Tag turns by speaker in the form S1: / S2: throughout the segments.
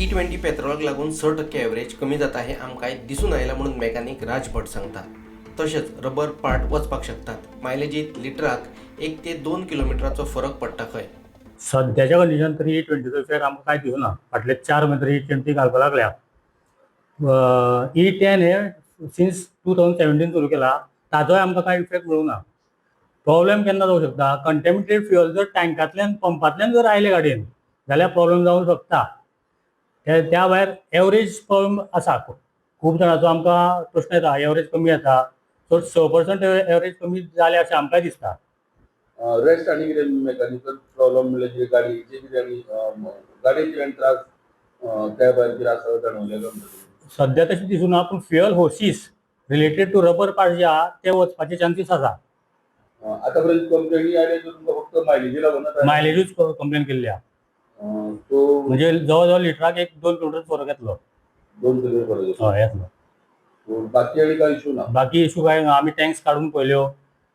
S1: E20 पेट्रोलाक लागून 100% average कमी जाता हे आमकां दिसून आयला म्हणून मेकॅनिक राज भट सांगतात। तशेंच रबर पार्ट वचपाक शकतात। मायलेजीत लिटराक 1 ते 2 किलोमिटराचो फरक पडटा खंय।
S2: सध्याच्या कंडिशन तरी E20चो इफेक्ट आमकां कांय दिसना। फाटले 4 म्हयने तरी E20 घालपाक लागल्या। E10 हे सिन्स 2017 सुरू केला, ताजोय आमकां कांय इफेक्ट मेळूंक ना। प्रॉब्लेम केन्ना जावंक शकता, कंटेमिनेटेड फ्युअल जर टँकांतल्यान पंपांतल्यान जर आयले गाडयेन जाल्यार प्रॉब्लेम जावंक शकता। त्या भायर एवरेज प्रॉब्लेम आसा। खूब जाणांचो आमकां प्रश्न येता, एवरेज कमी येता, सो 6% एवरेज कमी जाले अशें आमकां दिसता।
S3: रेस्ट आणि कितें मेकॅनिकल प्रॉब्लेम म्हणल्यार जी गाडयेचे कितें गाडयेचे त्रास त्या भायर कितें आसा जाणवलेलो
S2: सध्या तशें दिसूना, पूण fuel hoses related to rubber part जे आहा ते वचपाचे चान्सीस आसा।
S3: आतां पर्यंत कंप्लेनी आयले तुमकां फक्त मायलेजी लागून
S2: मायलेजूच कंप्लेन केल्ली आहा।
S3: तो
S2: म्हणजे जवळ जवळ लिटराक 1-2 किलोमीटर फरक येतलो।
S3: 2 किलोमीटर फरक येतलो।
S2: हय येतलो।
S3: बाकी आनी काय इशू ना?
S2: बाकी इशू काय ना, आमी टँक्स काडून पळयल्यो,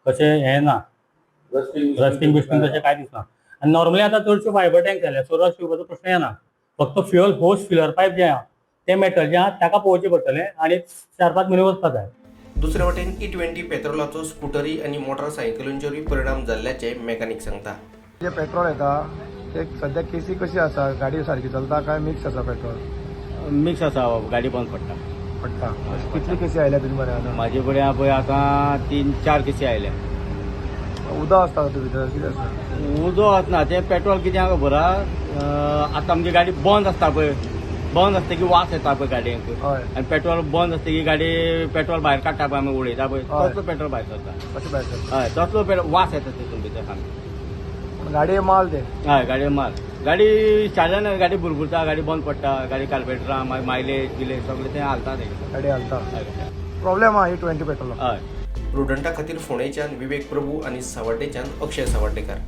S2: तशें हें ना, रस्टिंग बिस्टिंग तशें कांय दिसना। आनी नॉर्मली आतां चडश्यो फायबर टँक जाल्या, सो रस्ट येवपाचो प्रश्न येना। फक्त फ्युअल होस फिलर पायप जे आहा ते मेटल जे आहा ताका पळोवचें पडटलें आनी 4-5 म्हयने वचपाक जाय।
S1: दुसरे वटेन E20 पेट्रोलाचो स्कूटरी आणि मोटारसायकलींचेरूय परिणाम जाल्ल्याचे मेकॅनिक सांगता।
S4: जे पेट्रोल येता ते सध्या केसी कशी आसा, गाडी सारखी चलता काय मिक्स आसा पेट्रोल?
S5: मिक्स आसा, गाडी बंद
S4: पडटा। कितली केसी आयल्या तुजे बरें?
S5: म्हाजे कडेन पळय आतां 3-4 केसी आयल्या।
S4: उदक आसता तातूंत भितर कितें आसता?
S5: उदो वचना, तें पेट्रोल कित्याक खबर आहा, आतां आमची गाडी बंद आसता पळय, बंद आसता की वास येता पळय गाडयेक,
S4: हय।
S5: आनी पेट्रोल बंद आसता की गाडी पेट्रोल भायर काडटा पळय आमी उडयता पळय,
S4: हय।
S5: तसलो पेट्रोल भायर सरता।
S4: कशें भायर सरता?
S5: हय, तसलो वास येता तितून भितर सामको।
S4: गाडये माल ते
S5: हय, गाडये माल, गाडी चार्जान गाडी बुरबुरता, गाडी बंद पडटा, गाडी कार्बेटरां मागीर मायलेज बिलेज सगळें तें हालता तें
S4: गाडी घालता।
S5: हय।
S4: प्रॉब्लेम आहा E20 पेट्रोल।
S1: प्रुडंटा खातीर फोंडेच्यान विवेक प्रभू आणि सावर्डेच्यान अक्षय सावर्डेकर।